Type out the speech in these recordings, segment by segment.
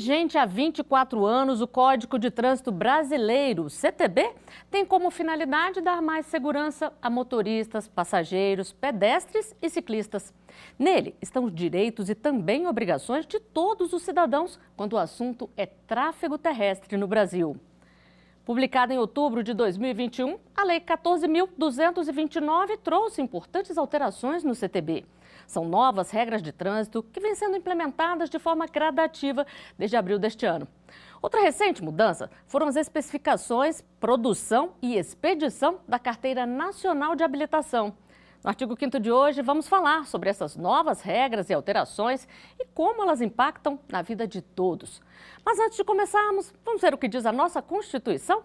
Vigente há 24 anos, o Código de Trânsito Brasileiro, CTB, tem como finalidade dar mais segurança a motoristas, passageiros, pedestres e ciclistas. Nele estão os direitos e também obrigações de todos os cidadãos quando o assunto é tráfego terrestre no Brasil. Publicada em outubro de 2021, a Lei 14.229 trouxe importantes alterações no CTB. São novas regras de trânsito que vêm sendo implementadas de forma gradativa desde abril deste ano. Outra recente mudança foram as especificações, produção e expedição da Carteira Nacional de Habilitação. No artigo 5º de hoje, vamos falar sobre essas novas regras e alterações e como elas impactam na vida de todos. Mas antes de começarmos, vamos ver o que diz a nossa Constituição?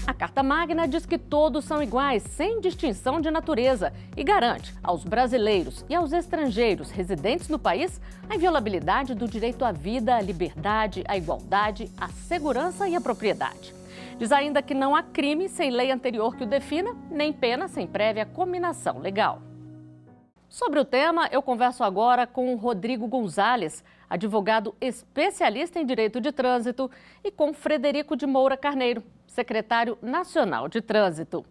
A Carta Magna diz que todos são iguais, sem distinção de natureza, e garante aos brasileiros e aos estrangeiros residentes no país a inviolabilidade do direito à vida, à liberdade, à igualdade, à segurança e à propriedade. Diz ainda que não há crime sem lei anterior que o defina, nem pena sem prévia cominação legal. Sobre o tema, eu converso agora com o Rodrigo Gonzalez, advogado especialista em direito de trânsito, e com Frederico de Moura Carneiro, secretário nacional de trânsito.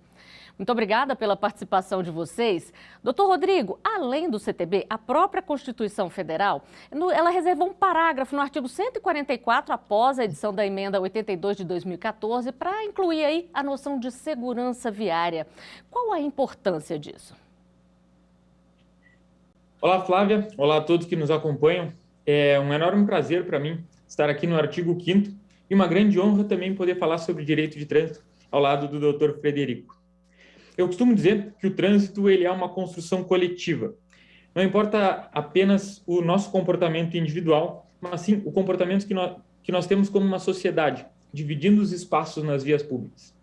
Muito obrigada pela participação de vocês. Doutor Rodrigo, além do CTB, a própria Constituição Federal, ela reservou um parágrafo no artigo 144, após a edição da emenda 82 de 2014, para incluir aí a noção de segurança viária. Qual a importância disso? Olá, Flávia. Olá a todos que nos acompanham. É um enorme prazer para mim estar aqui no artigo 5º e uma grande honra também poder falar sobre direito de trânsito ao lado do Dr. Frederico. Eu costumo dizer que o trânsito ele é uma construção coletiva. Não importa apenas o nosso comportamento individual, mas sim o comportamento que nós temos como uma sociedade, dividindo os espaços nas vias públicas.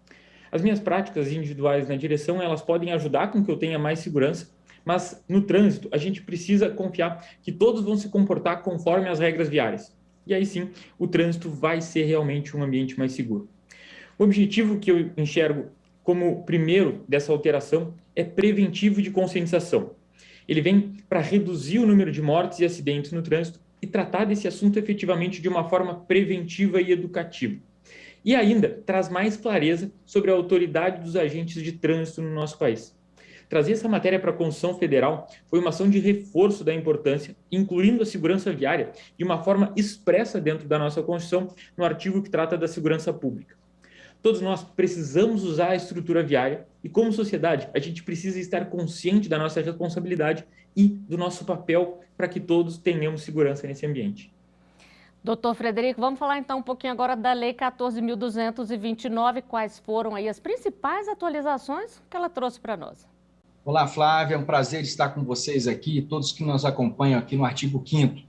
As minhas práticas individuais na direção, elas podem ajudar com que eu tenha mais segurança, mas no trânsito a gente precisa confiar que todos vão se comportar conforme as regras viárias. E aí sim, o trânsito vai ser realmente um ambiente mais seguro. O objetivo que eu enxergo como primeiro dessa alteração é preventivo de conscientização. Ele vem para reduzir o número de mortes e acidentes no trânsito e tratar desse assunto efetivamente de uma forma preventiva e educativa. E ainda traz mais clareza sobre a autoridade dos agentes de trânsito no nosso país. Trazer essa matéria para a Constituição Federal foi uma ação de reforço da importância, incluindo a segurança viária, de uma forma expressa dentro da nossa Constituição, no artigo que trata da segurança pública. Todos nós precisamos usar a estrutura viária e, como sociedade, a gente precisa estar consciente da nossa responsabilidade e do nosso papel para que todos tenhamos segurança nesse ambiente. Doutor Frederico, vamos falar então um pouquinho agora da Lei 14.229. Quais foram aí as principais atualizações que ela trouxe para nós? Olá, Flávia, é um prazer estar com vocês aqui, todos que nos acompanham aqui no artigo 5º.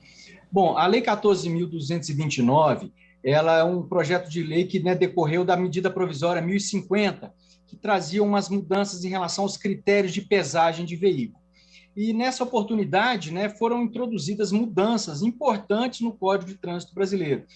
Bom, a Lei 14.229, ela é um projeto de lei que decorreu da medida provisória 1050, que trazia umas mudanças em relação aos critérios de pesagem de veículo. E nessa oportunidade, foram introduzidas mudanças importantes no Código de Trânsito Brasileiro,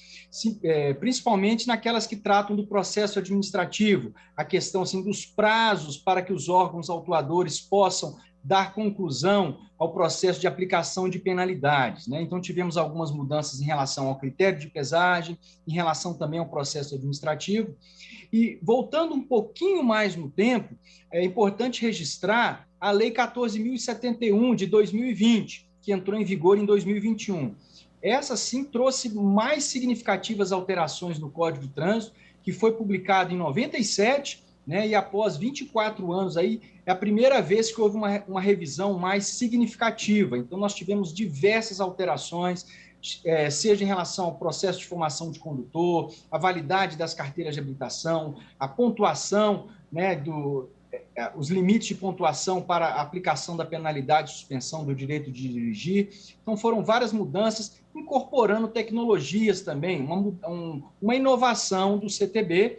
principalmente naquelas que tratam do processo administrativo, a questão assim, dos prazos para que os órgãos autuadores possam dar conclusão ao processo de aplicação de penalidades. Então, tivemos algumas mudanças em relação ao critério de pesagem, em relação também ao processo administrativo. E, voltando um pouquinho mais no tempo, é importante registrar a Lei 14.071, de 2020, que entrou em vigor em 2021. Essa, sim, trouxe mais significativas alterações no Código de Trânsito, que foi publicado em 97, e após 24 anos, aí, é a primeira vez que houve uma revisão mais significativa. Então, nós tivemos diversas alterações, seja em relação ao processo de formação de condutor, a validade das carteiras de habilitação, a pontuação, os limites de pontuação para a aplicação da penalidade de suspensão do direito de dirigir. Então, foram várias mudanças, incorporando tecnologias também, uma inovação do CTB,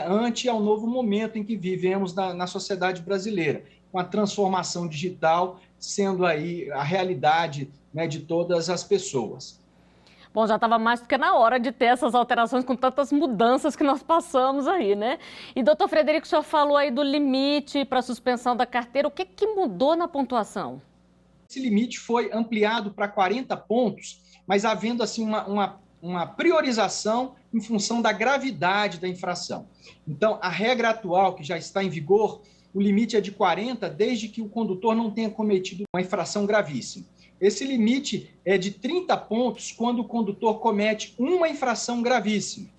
ante ao novo momento em que vivemos na sociedade brasileira, com a transformação digital sendo aí a realidade de todas as pessoas. Bom, já estava mais do que na hora de ter essas alterações com tantas mudanças que nós passamos aí, né? E, doutor Frederico, o senhor falou aí do limite para suspensão da carteira. O que mudou na pontuação? Esse limite foi ampliado para 40 pontos, mas havendo assim uma priorização em função da gravidade da infração. Então, a regra atual, que já está em vigor, o limite é de 40, desde que o condutor não tenha cometido uma infração gravíssima. Esse limite é de 30 pontos quando o condutor comete uma infração gravíssima.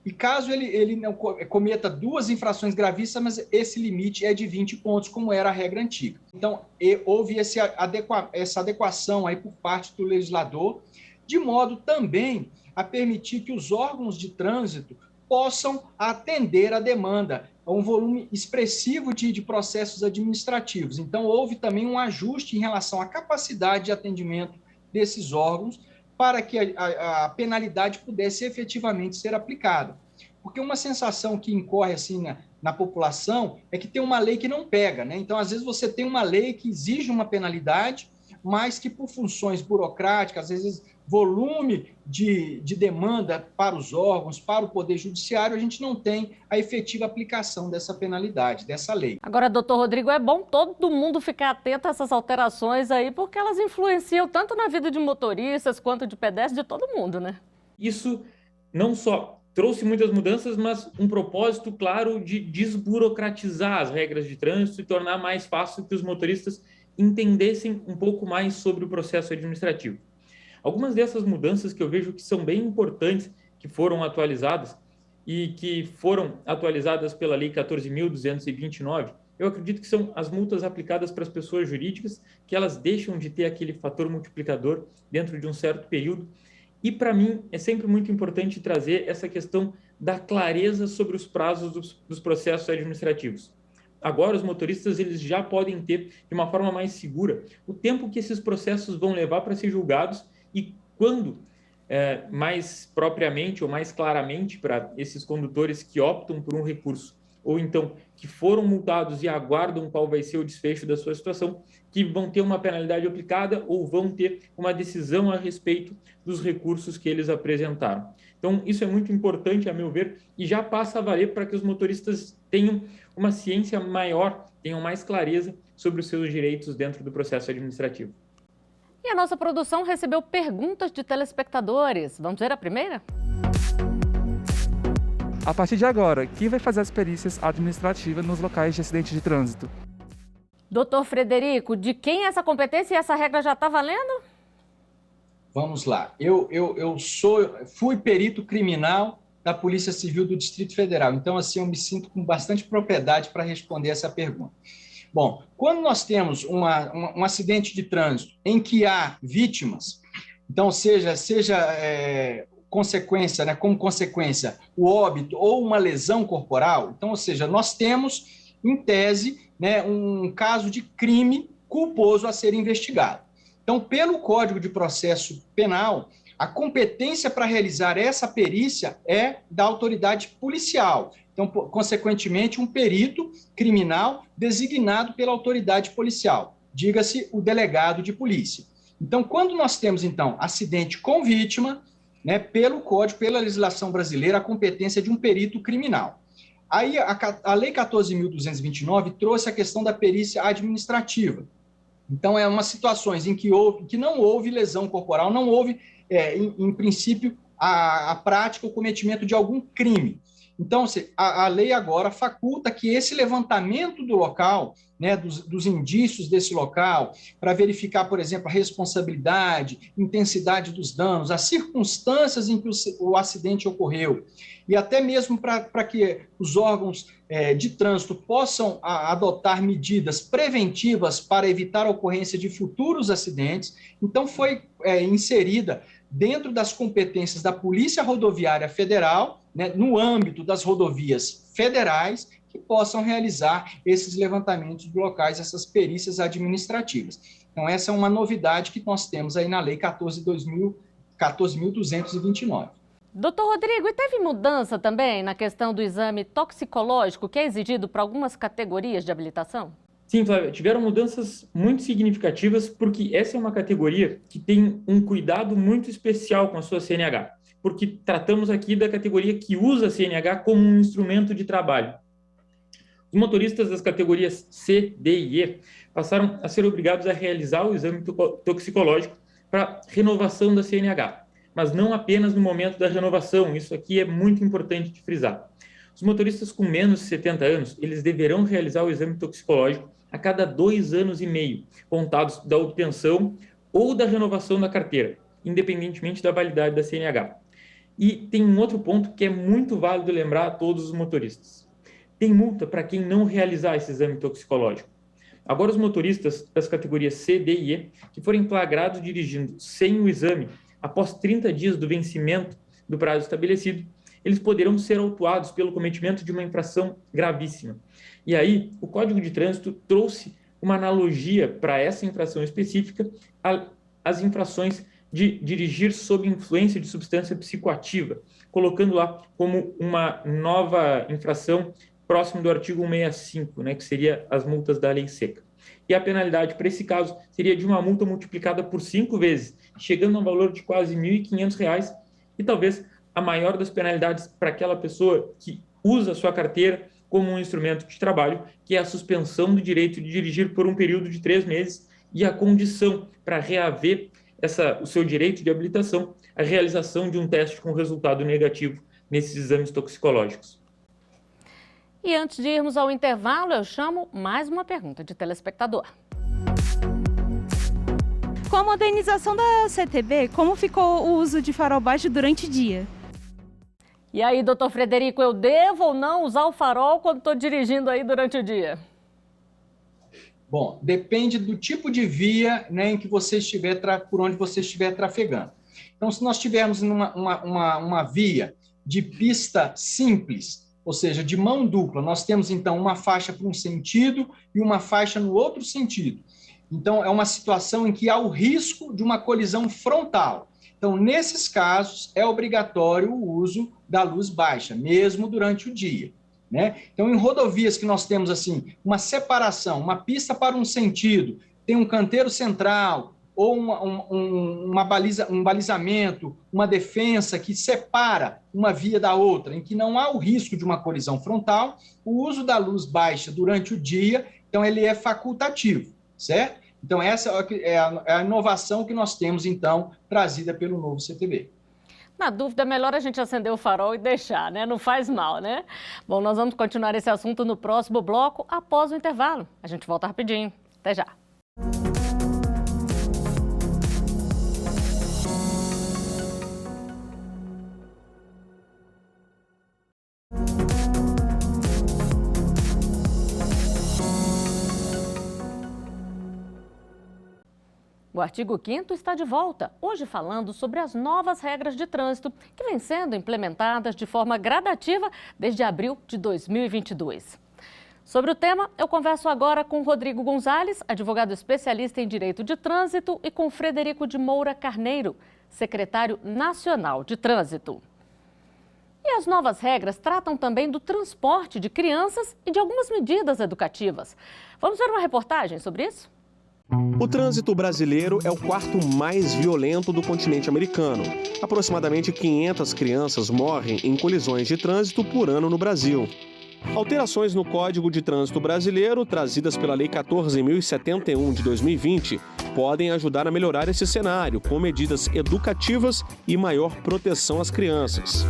E caso ele não cometa 2 infrações gravíssimas, esse limite é de 20 pontos, como era a regra antiga. Então, houve essa adequação aí por parte do legislador, de modo também a permitir que os órgãos de trânsito possam atender a demanda, a um volume expressivo de processos administrativos. Então, houve também um ajuste em relação à capacidade de atendimento desses órgãos para que a penalidade pudesse efetivamente ser aplicada. Porque uma sensação que incorre assim na população é que tem uma lei que não pega, né? Então, às vezes, você tem uma lei que exige uma penalidade, mas que por funções burocráticas, às vezes volume de demanda para os órgãos, para o Poder Judiciário, a gente não tem a efetiva aplicação dessa penalidade, dessa lei. Agora, doutor Rodrigo, é bom todo mundo ficar atento a essas alterações aí, porque elas influenciam tanto na vida de motoristas quanto de pedestres, de todo mundo, né? Isso não só trouxe muitas mudanças, mas um propósito claro de desburocratizar as regras de trânsito e tornar mais fácil que os motoristas entendessem um pouco mais sobre o processo administrativo. Algumas dessas mudanças que eu vejo que são bem importantes, que foram atualizadas e que foram atualizadas pela Lei 14.229, eu acredito que são as multas aplicadas para as pessoas jurídicas, que elas deixam de ter aquele fator multiplicador dentro de um certo período. E, para mim, é sempre muito importante trazer essa questão da clareza sobre os prazos dos processos administrativos. Agora, os motoristas eles já podem ter, de uma forma mais segura, o tempo que esses processos vão levar para ser julgados e quando, mais propriamente ou mais claramente para esses condutores que optam por um recurso ou então que foram multados e aguardam qual vai ser o desfecho da sua situação, que vão ter uma penalidade aplicada ou vão ter uma decisão a respeito dos recursos que eles apresentaram. Então, isso é muito importante, a meu ver, e já passa a valer para que os motoristas tenham uma ciência maior, tenham mais clareza sobre os seus direitos dentro do processo administrativo. E a nossa produção recebeu perguntas de telespectadores. Vamos ver a primeira? A partir de agora, quem vai fazer as perícias administrativas nos locais de acidente de trânsito? Doutor Frederico, de quem é essa competência e essa regra já está valendo? Vamos lá. Fui perito criminal da Polícia Civil do Distrito Federal. Então, assim, eu me sinto com bastante propriedade para responder essa pergunta. Bom, quando nós temos um acidente de trânsito em que há vítimas, então seja consequência, né, como consequência, o óbito ou uma lesão corporal, então, ou seja, nós temos, em tese, né, um caso de crime culposo a ser investigado. Então, pelo Código de Processo Penal, a competência para realizar essa perícia é da autoridade policial. Então, consequentemente, um perito criminal designado pela autoridade policial, diga-se o delegado de polícia. Então, quando nós temos, então, acidente com vítima, né, pelo Código, pela legislação brasileira, a competência de um perito criminal. Aí, a Lei 14.229 trouxe a questão da perícia administrativa. Então, é umas situações em que não houve lesão corporal, não houve, em princípio, a prática, o cometimento de algum crime. Então, a lei agora faculta que esse levantamento do local, né, dos indícios desse local, para verificar, por exemplo, a responsabilidade, intensidade dos danos, as circunstâncias em que o acidente ocorreu, e até mesmo para que os órgãos de trânsito possam adotar medidas preventivas para evitar a ocorrência de futuros acidentes. Então, foi inserida dentro das competências da Polícia Rodoviária Federal, né, no âmbito das rodovias federais, que possam realizar esses levantamentos de locais, essas perícias administrativas. Então, essa é uma novidade que nós temos aí na Lei 14.229. Doutor Rodrigo, e teve mudança também na questão do exame toxicológico que é exigido para algumas categorias de habilitação? Sim, Flávia, tiveram mudanças muito significativas porque essa é uma categoria que tem um cuidado muito especial com a sua CNH, porque tratamos aqui da categoria que usa a CNH como um instrumento de trabalho. Os motoristas das categorias C, D e E passaram a ser obrigados a realizar o exame toxicológico para renovação da CNH, mas não apenas no momento da renovação. Isso aqui é muito importante de frisar. Os motoristas com menos de 70 anos, eles deverão realizar o exame toxicológico a cada 2 anos e meio, contados da obtenção ou da renovação da carteira, independentemente da validade da CNH. E tem um outro ponto que é muito válido lembrar a todos os motoristas. Tem multa para quem não realizar esse exame toxicológico. Agora, os motoristas das categorias C, D e E, que forem flagrados dirigindo sem o exame após 30 dias do vencimento do prazo estabelecido, eles poderão ser autuados pelo cometimento de uma infração gravíssima. E aí, o Código de Trânsito trouxe uma analogia para essa infração específica às infrações de dirigir sob influência de substância psicoativa, colocando lá como uma nova infração próximo do artigo 165, que seria as multas da lei seca. E a penalidade para esse caso seria de uma multa multiplicada por 5 vezes, chegando a um valor de quase R$ 1.500, e talvez a maior das penalidades para aquela pessoa que usa a sua carteira como um instrumento de trabalho, que é a suspensão do direito de dirigir por um período de 3 meses e a condição para reaver o seu direito de habilitação, a realização de um teste com resultado negativo nesses exames toxicológicos. E antes de irmos ao intervalo, eu chamo mais uma pergunta de telespectador. Com a modernização da CTB, como ficou o uso de farol baixo durante o dia? E aí, doutor Frederico, eu devo ou não usar o farol quando estou dirigindo aí durante o dia? Bom, depende do tipo de via, em que você estiver, por onde você estiver trafegando. Então, se nós tivermos uma via de pista simples, ou seja, de mão dupla, nós temos, então, uma faixa para um sentido e uma faixa no outro sentido. Então, é uma situação em que há o risco de uma colisão frontal. Então, nesses casos, é obrigatório o uso da luz baixa, mesmo durante o dia. Então, em rodovias que nós temos assim uma separação, uma pista para um sentido, tem um canteiro central ou um balizamento, uma defensa que separa uma via da outra, em que não há o risco de uma colisão frontal, o uso da luz baixa durante o dia, então ele é facultativo, certo? Então, essa é a inovação que nós temos, então, trazida pelo novo CTB. Na dúvida, é melhor a gente acender o farol e deixar, Não faz mal, Bom, nós vamos continuar esse assunto no próximo bloco, após o intervalo. A gente volta rapidinho. Até já. O artigo 5º está de volta, hoje falando sobre as novas regras de trânsito que vêm sendo implementadas de forma gradativa desde abril de 2022. Sobre o tema, eu converso agora com Rodrigo Gonzalez, advogado especialista em Direito de Trânsito, e com Frederico de Moura Carneiro, secretário nacional de Trânsito. E as novas regras tratam também do transporte de crianças e de algumas medidas educativas. Vamos ver uma reportagem sobre isso? O trânsito brasileiro é o quarto mais violento do continente americano. Aproximadamente 500 crianças morrem em colisões de trânsito por ano no Brasil. Alterações no Código de Trânsito Brasileiro, trazidas pela Lei 14.071 de 2020, podem ajudar a melhorar esse cenário, com medidas educativas e maior proteção às crianças.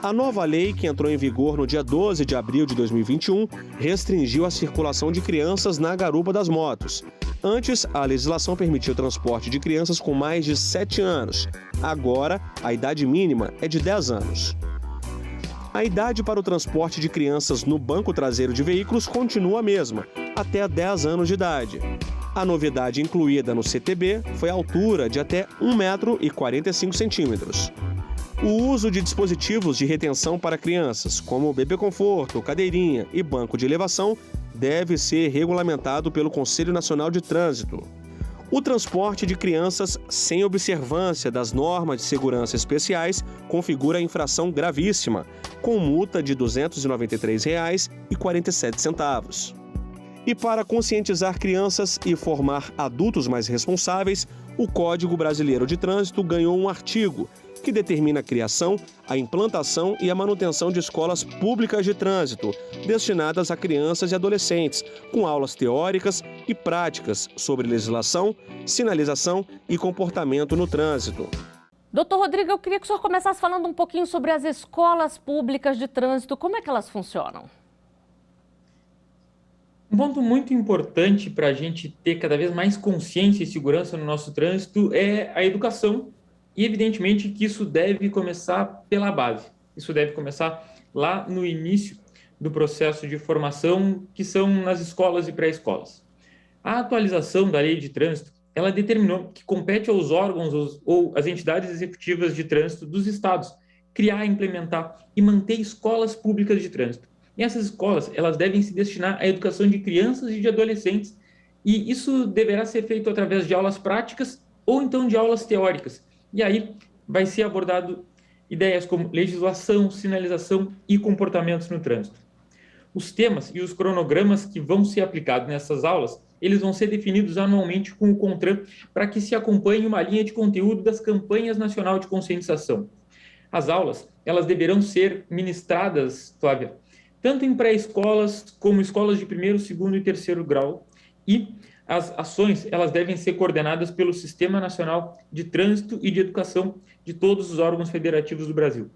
A nova lei, que entrou em vigor no dia 12 de abril de 2021, restringiu a circulação de crianças na garupa das motos. Antes, a legislação permitia o transporte de crianças com mais de 7 anos. Agora, a idade mínima é de 10 anos. A idade para o transporte de crianças no banco traseiro de veículos continua a mesma, até 10 anos de idade. A novidade incluída no CTB foi a altura de até 1,45 m. O uso de dispositivos de retenção para crianças, como bebê conforto, cadeirinha e banco de elevação, deve ser regulamentado pelo Conselho Nacional de Trânsito. O transporte de crianças sem observância das normas de segurança especiais configura infração gravíssima, com multa de R$ 293,47. E para conscientizar crianças e formar adultos mais responsáveis, o Código Brasileiro de Trânsito ganhou um artigo que determina a criação, a implantação e a manutenção de escolas públicas de trânsito, destinadas a crianças e adolescentes, com aulas teóricas, e práticas sobre legislação, sinalização e comportamento no trânsito. Doutor Rodrigo, eu queria que o senhor começasse falando um pouquinho sobre as escolas públicas de trânsito. Como é que elas funcionam? Um ponto muito importante para a gente ter cada vez mais consciência e segurança no nosso trânsito é a educação. E, evidentemente, que isso deve começar pela base. Isso deve começar lá no início do processo de formação, que são nas escolas e pré-escolas. A atualização da lei de trânsito, ela determinou que compete aos órgãos ou às entidades executivas de trânsito dos estados criar, implementar e manter escolas públicas de trânsito. E essas escolas, elas devem se destinar à educação de crianças e de adolescentes, e isso deverá ser feito através de aulas práticas ou então de aulas teóricas. E aí vai ser abordado ideias como legislação, sinalização e comportamentos no trânsito. Os temas e os cronogramas que vão ser aplicados nessas aulas, eles vão ser definidos anualmente com o CONTRAN para que se acompanhe uma linha de conteúdo das campanhas nacional de conscientização. As aulas, elas deverão ser ministradas, Flávia, tanto em pré-escolas como escolas de primeiro, segundo e terceiro grau, e as ações, elas devem ser coordenadas pelo Sistema Nacional de Trânsito e de Educação de todos os órgãos federativos do Brasil.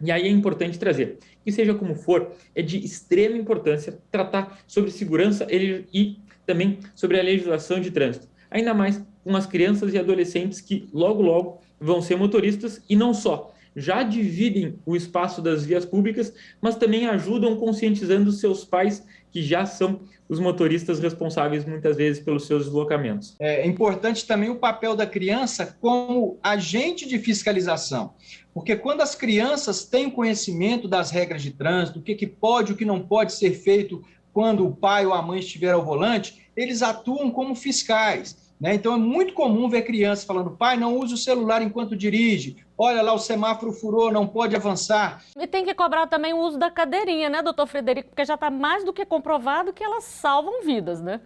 E aí é importante trazer, que seja como for, é de extrema importância tratar sobre segurança e também sobre a legislação de trânsito. Ainda mais com as crianças e adolescentes que logo, logo vão ser motoristas e não só. Já dividem o espaço das vias públicas, mas também ajudam conscientizando seus pais, que já são os motoristas responsáveis muitas vezes pelos seus deslocamentos. É importante também o papel da criança como agente de fiscalização, porque quando as crianças têm conhecimento das regras de trânsito, o que pode e o que não pode ser feito quando o pai ou a mãe estiver ao volante, eles atuam como fiscais. Então, é muito comum ver crianças falando: pai, não use o celular enquanto dirige, olha lá, o semáforo furou, não pode avançar. E tem que cobrar também o uso da cadeirinha, né, doutor Frederico? Porque já está mais do que comprovado que elas salvam vidas, né?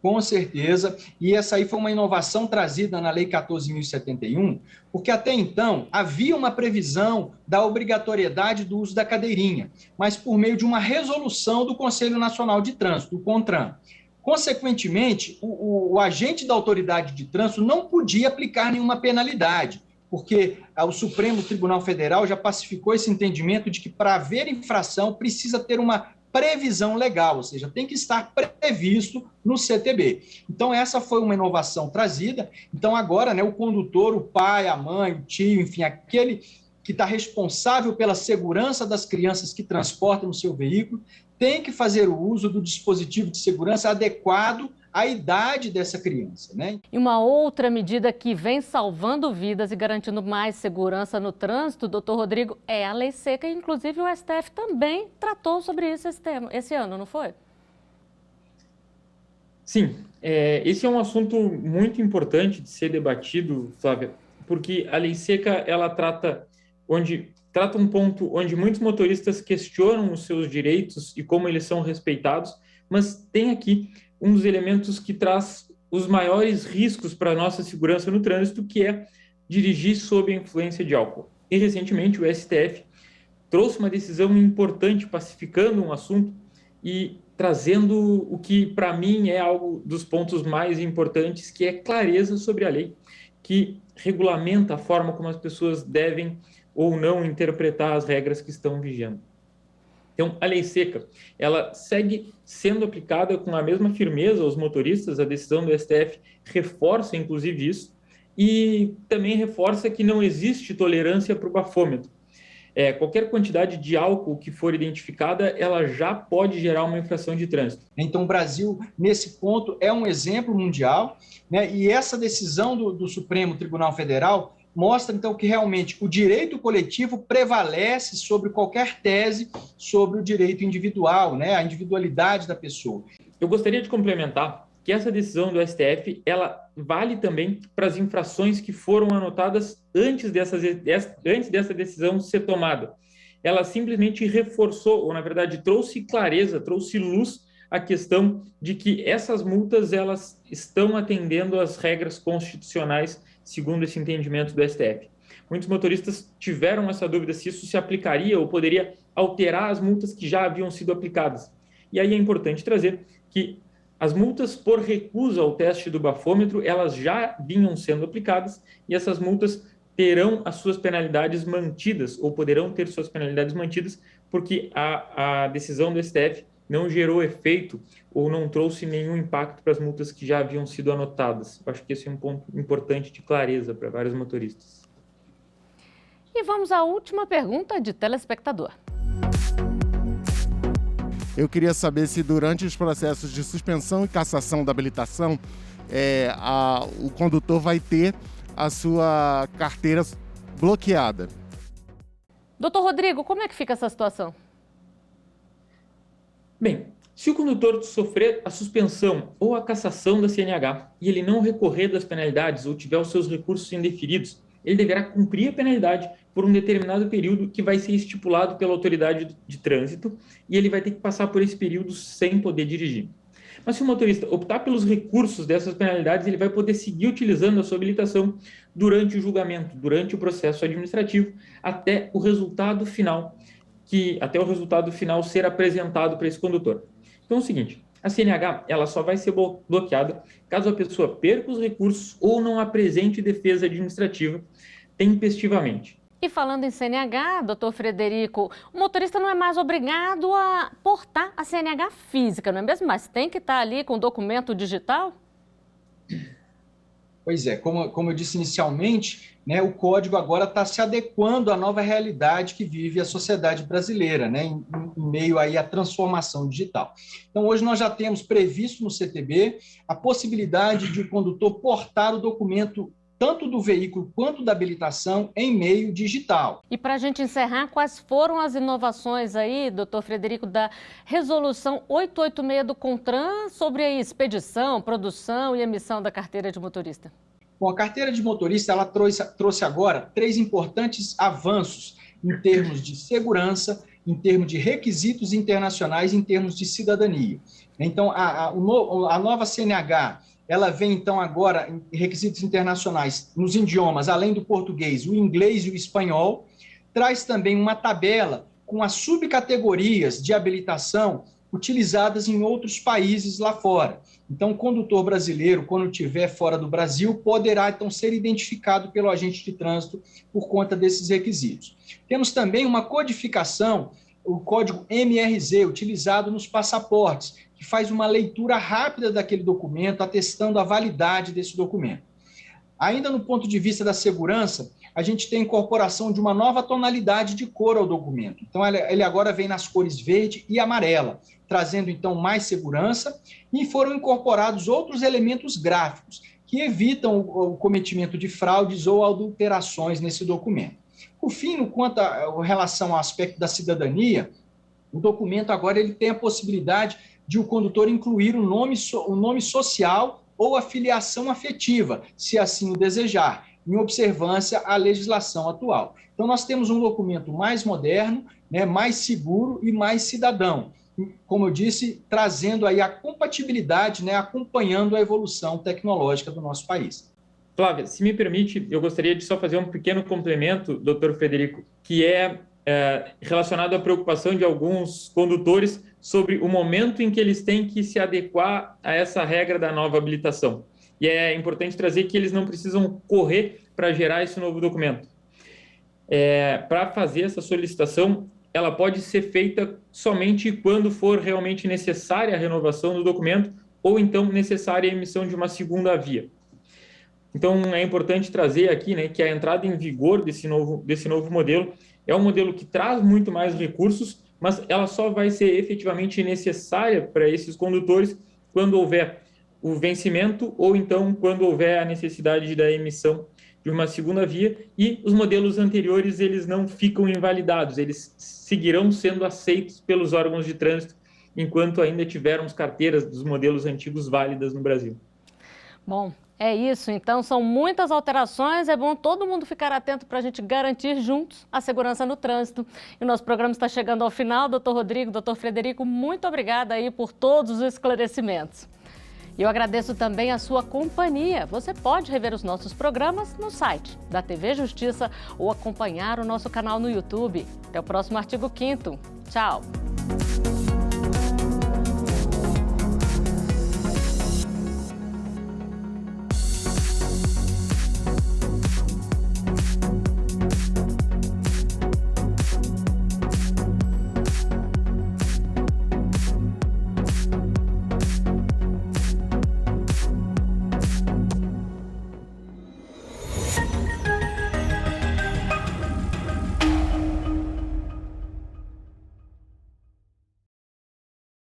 Com certeza, e essa aí foi uma inovação trazida na Lei 14.071, porque até então havia uma previsão da obrigatoriedade do uso da cadeirinha, mas por meio de uma resolução do Conselho Nacional de Trânsito, o CONTRAN. Consequentemente, o agente da autoridade de trânsito não podia aplicar nenhuma penalidade, porque o Supremo Tribunal Federal já pacificou esse entendimento de que para haver infração precisa ter uma previsão legal, ou seja, tem que estar previsto no CTB. Então, essa foi uma inovação trazida. Então, agora, o condutor, o pai, a mãe, o tio, enfim, aquele que está responsável pela segurança das crianças que transportam no seu veículo, tem que fazer o uso do dispositivo de segurança adequado à idade dessa criança, E uma outra medida que vem salvando vidas e garantindo mais segurança no trânsito, doutor Rodrigo, é a lei seca. Inclusive o STF também tratou sobre isso esse ano, não foi? Sim, esse é um assunto muito importante de ser debatido, Flávia, porque a lei seca, ela trata um ponto onde muitos motoristas questionam os seus direitos e como eles são respeitados, mas tem aqui um dos elementos que traz os maiores riscos para a nossa segurança no trânsito, que é dirigir sob a influência de álcool. E, recentemente, o STF trouxe uma decisão importante, pacificando um assunto e trazendo o que, para mim, é algo dos pontos mais importantes, que é clareza sobre a lei, que regulamenta a forma como as pessoas devem ou não interpretar as regras que estão vigiando. Então, a lei seca, ela segue sendo aplicada com a mesma firmeza aos motoristas. A decisão do STF reforça, inclusive, isso, e também reforça que não existe tolerância para o bafômetro. Qualquer quantidade de álcool que for identificada, ela já pode gerar uma infração de trânsito. Então, o Brasil, nesse ponto, é um exemplo mundial, e essa decisão do Supremo Tribunal Federal mostra, então, que realmente o direito coletivo prevalece sobre qualquer tese sobre o direito individual, a individualidade da pessoa. Eu gostaria de complementar que essa decisão do STF, ela vale também para as infrações que foram anotadas antes dessa decisão ser tomada. Ela simplesmente reforçou, ou na verdade trouxe clareza, trouxe luz à questão de que essas multas, elas estão atendendo às regras constitucionais, segundo esse entendimento do STF. Muitos motoristas tiveram essa dúvida se isso se aplicaria ou poderia alterar as multas que já haviam sido aplicadas. E aí é importante trazer que As multas por recusa ao teste do bafômetro, elas já vinham sendo aplicadas e essas multas terão as suas penalidades mantidas, ou poderão ter suas penalidades mantidas, porque a decisão do STF não gerou efeito ou não trouxe nenhum impacto para as multas que já haviam sido anotadas. Eu acho que esse é um ponto importante de clareza para vários motoristas. E vamos à última pergunta de telespectador. Eu queria saber se durante os processos de suspensão e cassação da habilitação, o condutor vai ter a sua carteira bloqueada. Doutor Rodrigo, como é que fica essa situação? Bem, se o condutor sofrer a suspensão ou a cassação da CNH e ele não recorrer das penalidades ou tiver os seus recursos indeferidos, ele deverá cumprir a penalidade por um determinado período que vai ser estipulado pela autoridade de trânsito e ele vai ter que passar por esse período sem poder dirigir. Mas se o motorista optar pelos recursos dessas penalidades, ele vai poder seguir utilizando a sua habilitação durante o julgamento, durante o processo administrativo, até o resultado final ser apresentado para esse condutor. Então é o seguinte, a CNH ela só vai ser bloqueada caso a pessoa perca os recursos ou não apresente defesa administrativa tempestivamente. E falando em CNH, doutor Frederico, o motorista não é mais obrigado a portar a CNH física, não é mesmo? Mas tem que estar ali com o documento digital? Pois é, como eu disse inicialmente, né, o código agora está se adequando à nova realidade que vive a sociedade brasileira, né, em meio aí à transformação digital. Então, hoje nós já temos previsto no CTB a possibilidade de o condutor portar o documento tanto do veículo quanto da habilitação em meio digital. E para a gente encerrar, quais foram as inovações aí, doutor Frederico, da resolução 886 do CONTRAN sobre a expedição, produção e emissão da carteira de motorista? Bom, a carteira de motorista ela trouxe agora 3 importantes avanços em termos de segurança, em termos de requisitos internacionais, em termos de cidadania. Então, a nova CNH, ela vem, então, agora em requisitos internacionais nos idiomas, além do português, o inglês e o espanhol, traz também uma tabela com as subcategorias de habilitação utilizadas em outros países lá fora. Então, o condutor brasileiro, quando estiver fora do Brasil, poderá, então, ser identificado pelo agente de trânsito por conta desses requisitos. Temos também uma codificação, o código MRZ, utilizado nos passaportes, que faz uma leitura rápida daquele documento, atestando a validade desse documento. Ainda no ponto de vista da segurança, a gente tem a incorporação de uma nova tonalidade de cor ao documento. Então, ele agora vem nas cores verde e amarela, trazendo, então, mais segurança, e foram incorporados outros elementos gráficos que evitam o cometimento de fraudes ou adulterações nesse documento. Por fim, quanto a relação ao aspecto da cidadania, o documento agora ele tem a possibilidade de o condutor incluir o nome social ou a filiação afetiva, se assim o desejar, em observância à legislação atual. Então, nós temos um documento mais moderno, né, mais seguro e mais cidadão, como eu disse, trazendo aí a compatibilidade, né, acompanhando a evolução tecnológica do nosso país. Flávia, se me permite, eu gostaria de só fazer um pequeno complemento, doutor Frederico, que é relacionado à preocupação de alguns condutores sobre o momento em que eles têm que se adequar a essa regra da nova habilitação. E é importante trazer que eles não precisam correr para gerar esse novo documento. Para fazer essa solicitação, ela pode ser feita somente quando for realmente necessária a renovação do documento ou então necessária a emissão de uma segunda via. Então, é importante trazer aqui, né, que a entrada em vigor desse novo modelo é um modelo que traz muito mais recursos, mas ela só vai ser efetivamente necessária para esses condutores quando houver o vencimento ou então quando houver a necessidade da emissão de uma segunda via, e os modelos anteriores eles não ficam invalidados, eles seguirão sendo aceitos pelos órgãos de trânsito enquanto ainda tivermos carteiras dos modelos antigos válidas no Brasil. Bom, é isso, então são muitas alterações, é bom todo mundo ficar atento para a gente garantir juntos a segurança no trânsito. E o nosso programa está chegando ao final, doutor Rodrigo, doutor Frederico, muito obrigada aí por todos os esclarecimentos. E eu agradeço também a sua companhia. Você pode rever os nossos programas no site da TV Justiça ou acompanhar o nosso canal no YouTube. Até o próximo Artigo 5º. Tchau!